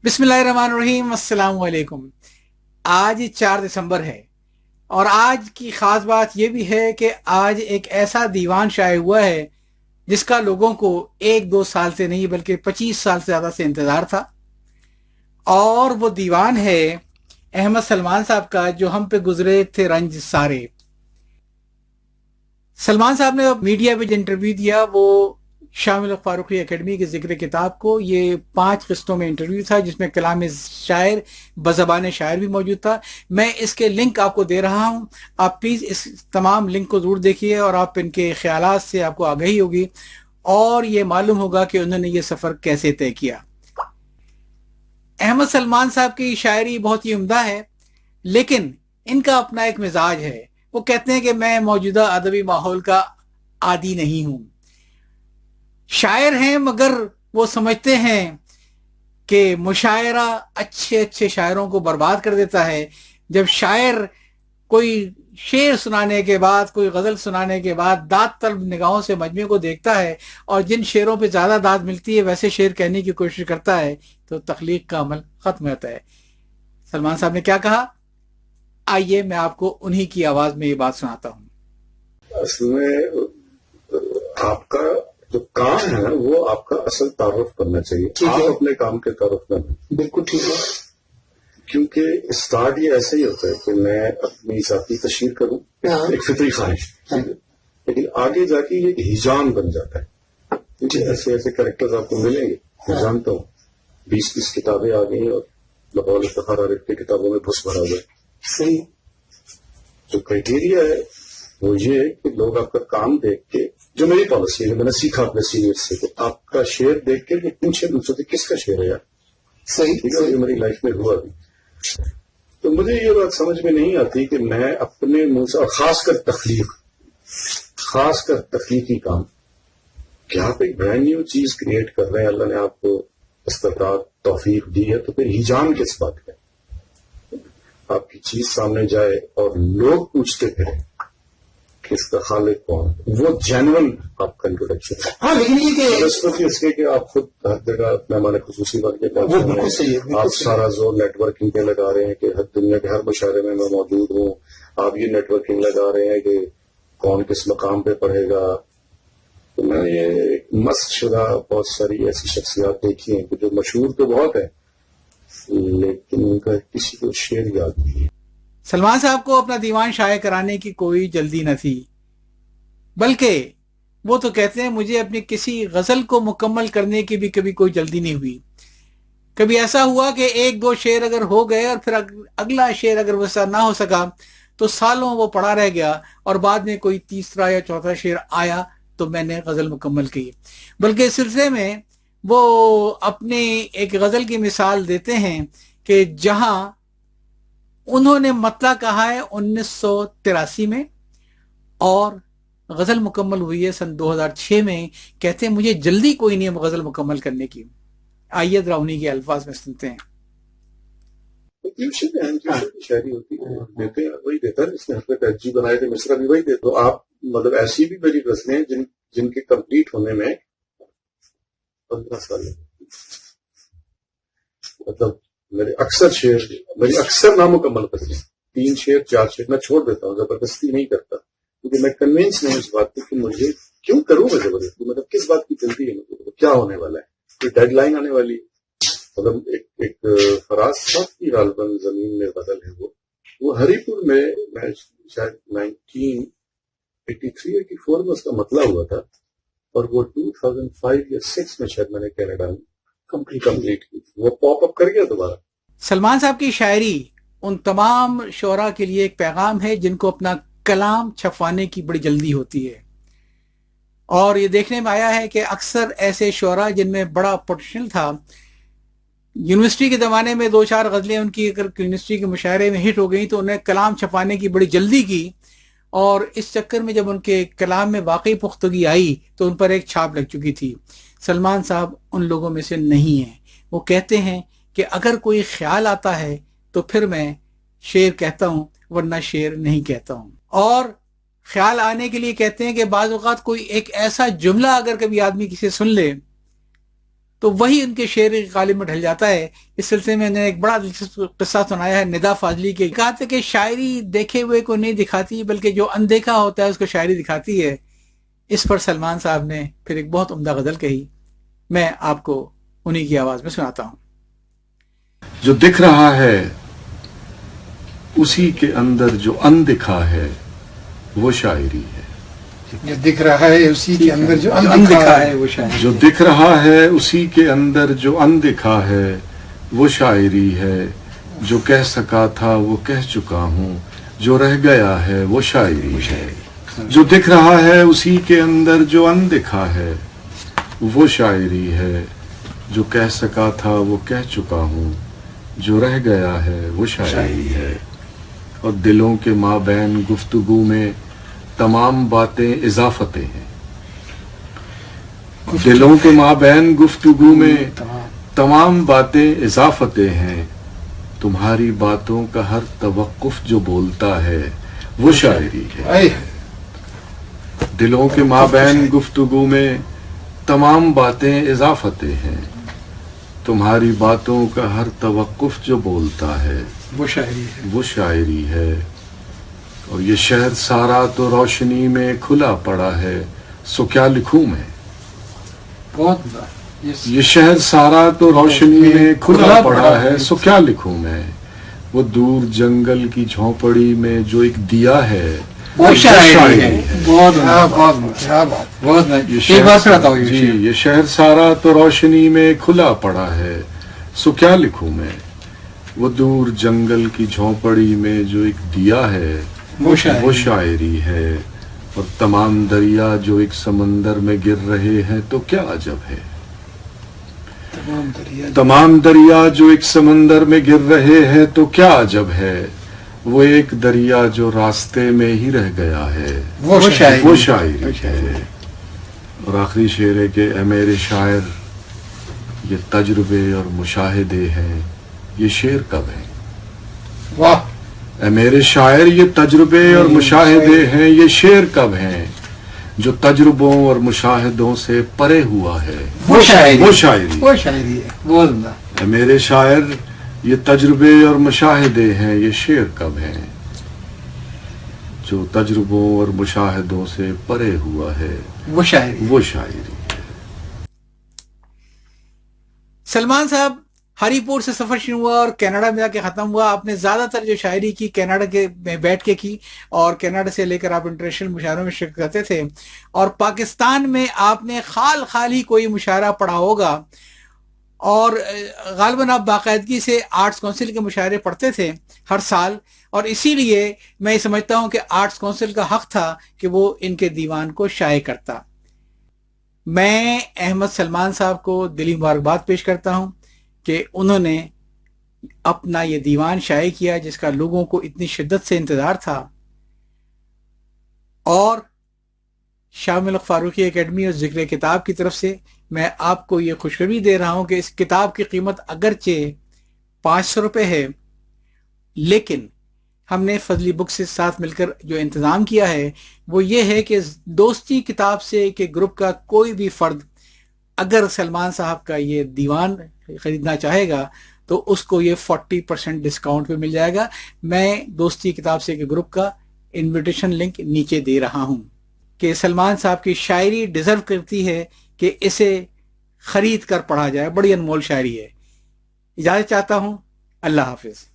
बिस्मिल्लाहिर्रहमानिर्रहीम, अस्सलाम वालेकुम। आज 4 दिसंबर है और आज की खास बात यह भी है कि आज एक ऐसा दीवान शाये हुआ है जिसका लोगों को 1-2 साल से नहीं बल्कि 25 साल से ज्यादा से इंतजार था। और वो दीवान है अहमद सलमान साहब का, जो हम पे गुजरे थे रंज सारे। सलमान साहब ने मीडिया पे जो इंटरव्यू दिया वो शामिल फारूकी एकेडमी के जिक्र किताब को, ये 5 किस्तों में इंटरव्यू था जिसमें कलाम शायर बज़बान शायर भी मौजूद था। मैं इसके लिंक आपको दे रहा हूं, आप प्लीज इस तमाम लिंक को जरूर देखिए और आप इनके ख्यालात से आपको आगाही होगी और ये मालूम होगा कि उन्होंने ये सफर कैसे तय किया। अहमद सलमान साहब की शायरी बहुत ही उम्दा है, लेकिन इनका अपना एक मिजाज है। वो कहते हैं कि मैं मौजूदा अदबी माहौल का आदी नहीं हूं। शायर हैं मगर वो समझते हैं कि मुशायरा अच्छे अच्छे शायरों को बर्बाद कर देता है। जब शायर कोई शेर सुनाने के बाद, कोई गजल सुनाने के बाद दाद तलब निगाहों से मजमे को देखता है और जिन शेरों पे ज्यादा दाद मिलती है वैसे शेर कहने की कोशिश करता है तो तख्लीक का अमल खत्म होता है। सलमान साहब ने क्या कहा, आइए मैं आपको उन्हीं की आवाज में ये बात सुनाता हूं। असल में आपका जो काम है वो आपका असल तारुफ करना चाहिए। आप अपने काम के तारुफ करना, बिल्कुल ठीक है। क्योंकि स्टार्ट ये ऐसे ही होता है कि मैं अपनी जाती तशहीर करूं, एक फितरी ख्वाहिश, लेकिन आगे जाके ये एक हिजाम बन जाता है। क्योंकि ऐसे ऐसे कैरेक्टर्स आपको मिलेंगे, मैं जानता हूँ 20-20 किताबें आ गई और लाहौल इफ्तिखार आरिफ की किताबों में घुस भरा हुआ है। सही। जो क्राइटेरिया है वो ये है कि लोग आपका काम देख के, जो मेरी पॉलिसी है, मैंने सीखा अपने सीनियर से, कि आपका शेर देख के पूछे दूसरों से किसका शेर है यार। सही। ठीक है, ये मेरी लाइफ में हुआ भी। तो मुझे ये बात समझ में नहीं आती कि मैं अपने मुंह से, और खासकर तख्लीकी काम, कि आप एक ब्रांड न्यू चीज क्रिएट कर रहे हैं, अल्लाह ने आपको इस्तिताअत तौफीक दी है, तो फिर हिजाम किस बात का। आपकी चीज सामने जाए और लोग पूछते फिरे कि इसका खालिक कौन, वो जेन्युइन आपका इंट्रोडक्शन है। हाँ, लेकिन ये इसके कि आप खुद हर जगह मेहमान खुसूसी बन के आप सारा जोर नेटवर्किंग पे लगा रहे हैं कि हर दुनिया के हर मुशायरे में मैं मौजूद हूँ। आप ये नेटवर्किंग लगा रहे हैं कि कौन किस मकाम पे पढ़ेगा। तो मैंने ये मस्त शुदा बहुत सारी ऐसी शख्सियात देखी हैं कि जो मशहूर तो बहुत है लेकिन उनका किसी को शेर याद नहीं है। सलमान साहब को अपना दीवान शाये कराने की कोई जल्दी न थी, बल्कि वो तो कहते हैं मुझे अपनी किसी गजल को मुकम्मल करने की भी कभी कोई जल्दी नहीं हुई। कभी ऐसा हुआ कि 1-2 शेर अगर हो गए और फिर अगला शेर अगर वैसा ना हो सका तो सालों वो पड़ा रह गया और बाद में कोई तीसरा या चौथा शेर आया तो मैंने गजल मुकम्मल की। बल्कि इस सिलसिले में वो अपने एक गजल की मिसाल देते हैं कि जहां उन्होंने मतला कहा है 1983 में और गजल मुकम्मल हुई है सन 2006 में। कहते हैं मुझे जल्दी कोई नहीं है गजल मुकम्मल करने की। आइए जरा उन्हीं के अल्फाज में सुनते हैं। शायरी होती है, देते हैं वही देता है, इसने हल्के तहजीब बनाए थे, मिसरा भी वही देते। तो आप मतलब ऐसी भी मेरी गजलें हैं जिनके कंप्लीट होने में 15 साल, मतलब मेरी अक्सर नामुकम्मल गजलें 3 शेर 4 शेर मैं छोड़ देता हूँ, जबरदस्ती नहीं करता, क्योंकि मैं कन्विंस नहीं इस बात की मुझे क्यों करूँ मैं जबरदस्ती। मतलब किस बात की जल्दी है मुझे, क्या होने वाला है, कोई डेडलाइन आने वाली है। मतलब एक फराज साहब की गालबन जमीन में बदल है, वो हरीपुर में मैं शायद 1983-84 में उसका मतला हुआ था और वो 2005 या 6 में शायद मैंने कनाडा में कंप्लीट की। वो पॉप अप कर गया दोबारा। सलमान साहब की शायरी उन तमाम शोरा के लिए एक पैगाम है जिनको अपना कलाम छपवाने की बड़ी जल्दी होती है। और ये देखने में आया है कि अक्सर ऐसे शोरा जिनमें बड़ा पोटेंशियल था, यूनिवर्सिटी के ज़माने में 2-4 गज़लें उनकी अगर यूनिवर्सिटी के मुशायरे में हिट हो गई तो उन्हें कलाम छपाने की बड़ी जल्दी की और इस चक्कर में जब उनके कलाम में वाकई पुख्तगी आई तो उन पर एक छाप लग चुकी थी। सलमान साहब उन लोगों में से नहीं हैं। वो कहते हैं कि अगर कोई ख्याल आता है तो फिर मैं शेर कहता हूँ, वरना शेर नहीं कहता हूँ। और ख्याल आने के लिए कहते हैं कि बाज़ औक़ात कोई एक ऐसा जुमला अगर कभी आदमी किसी सुन ले تو وہی ان کے شعر کے قالب میں ڈھل جاتا ہے۔ اس سلسلے میں نے ایک بڑا دلچسپ قصہ سنایا ہے ندا فاضلی کے، کہا تھا کہ شاعری دیکھے ہوئے کو نہیں دکھاتی بلکہ جو اندیکھا ہوتا ہے اس کو شاعری دکھاتی ہے۔ اس پر سلمان صاحب نے پھر ایک بہت عمدہ غزل کہی، میں آپ کو انہی کی آواز میں سناتا ہوں۔ جو دکھ رہا ہے اسی کے اندر جو اندکھا ہے وہ شاعری ہے، جو دکھ رہا ہے اسی کے اندر جو اندکھا ہے وہ شاعری، جو دکھ رہا ہے اسی کے اندر جو اندکھا ہے وہ شاعری ہے، جو کہہ سکا تھا وہ کہہ چکا ہوں، جو رہ گیا ہے وہ شاعری ہے، جو دکھ رہا ہے اسی کے اندر جو اندکھا ہے وہ شاعری ہے، جو کہہ سکا تھا وہ کہہ چکا ہوں، جو رہ گیا ہے وہ شاعری ہے۔ اور دلوں کے مابین گفتگو میں تمام باتیں اضافتیں ہیں، دلوں کے مابین گفتگو میں تمام باتیں اضافتیں ہیں، تمہاری باتوں کا ہر توقف جو بولتا ہے وہ شاعری ہے۔ دلوں کے مابین گفتگو میں تمام باتیں اضافتیں ہیں، تمہاری باتوں کا ہر توقف جو بولتا ہے وہ شاعری ہے، وہ شاعری ہے۔ اور یہ شہر سارا تو روشنی میں کھلا پڑا ہے، سو کیا لکھوں میں، بہت یہ شہر سارا تو روشنی میں کھلا پڑا ہے، سو کیا لکھوں میں، وہ دور جنگل کی جھونپڑی میں جو ایک دیا ہے وہ شاعری ہے۔ بہت بہت ایک بات سناتا ہوں، جی یہ شہر سارا تو روشنی میں کھلا پڑا ہے، سو کیا لکھوں میں، وہ دور جنگل کی جھونپڑی میں جو ایک دیا ہے وہ شاعری ہے۔ اور تمام دریا جو ایک سمندر میں گر رہے ہیں تو کیا عجب ہے، تمام دریا جو ایک سمندر میں گر رہے ہیں تو کیا عجب ہے، وہ ایک دریا جو راستے میں ہی رہ گیا ہے وہ شاعری ہے۔ اور آخری شعر ہے کہ اے میرے شاعر یہ تجربے اور مشاہدے ہیں، یہ شعر کب ہے، واہ، اے میرے شاعر یہ تجربے اور مشاہدے ہیں، یہ شعر کب ہیں، جو تجربوں اور مشاہدوں سے پرے ہوا ہے وہ شاعری ہے۔ ہے، بہت عمدہ۔ اے میرے شاعر یہ تجربے اور مشاہدے ہیں، یہ شعر کب ہیں، جو تجربوں اور مشاہدوں سے پرے ہوا ہے وہ شاعری ہے۔ سلمان صاحب ہری پور سے سفر شروع ہوا اور کینیڈا میں جا کے ختم ہوا۔ آپ نے زیادہ تر جو شاعری کی کینیڈا کے میں بیٹھ کے کی، اور کینیڈا سے لے کر آپ انٹرنیشنل مشاعروں میں شرکت کرتے تھے، اور پاکستان میں آپ نے خال ہی کوئی مشاعرہ پڑھا ہوگا، اور غالباً آپ باقاعدگی سے آرٹس کونسل کے مشاعرے پڑھتے تھے ہر سال، اور اسی لیے میں یہ سمجھتا ہوں کہ آرٹس کونسل کا حق تھا کہ وہ ان کے دیوان کو شائع کرتا۔ میں احمد سلمان صاحب کو دلی مبارکباد پیش کرتا ہوں کہ انہوں نے اپنا یہ دیوان شائع کیا جس کا لوگوں کو اتنی شدت سے انتظار تھا، اور شامل فاروقی اکیڈمی اور ذکر کتاب کی طرف سے میں آپ کو یہ خوشخبری دے رہا ہوں کہ اس کتاب کی قیمت اگرچہ 500 روپے ہے، لیکن ہم نے فضلی بک سے ساتھ مل کر جو انتظام کیا ہے وہ یہ ہے کہ دوستی کتاب سے کہ گروپ کا کوئی بھی فرد اگر سلمان صاحب کا یہ دیوان خریدنا چاہے گا تو اس کو یہ 40% ڈسکاؤنٹ پہ مل جائے گا۔ میں دوستی کتاب سے کہ گروپ کا انویٹیشن لنک نیچے دے رہا ہوں کہ سلمان صاحب کی شاعری ڈیزرو کرتی ہے کہ اسے خرید کر پڑھا جائے، بڑی انمول شاعری ہے۔ اجازت چاہتا ہوں، اللہ حافظ۔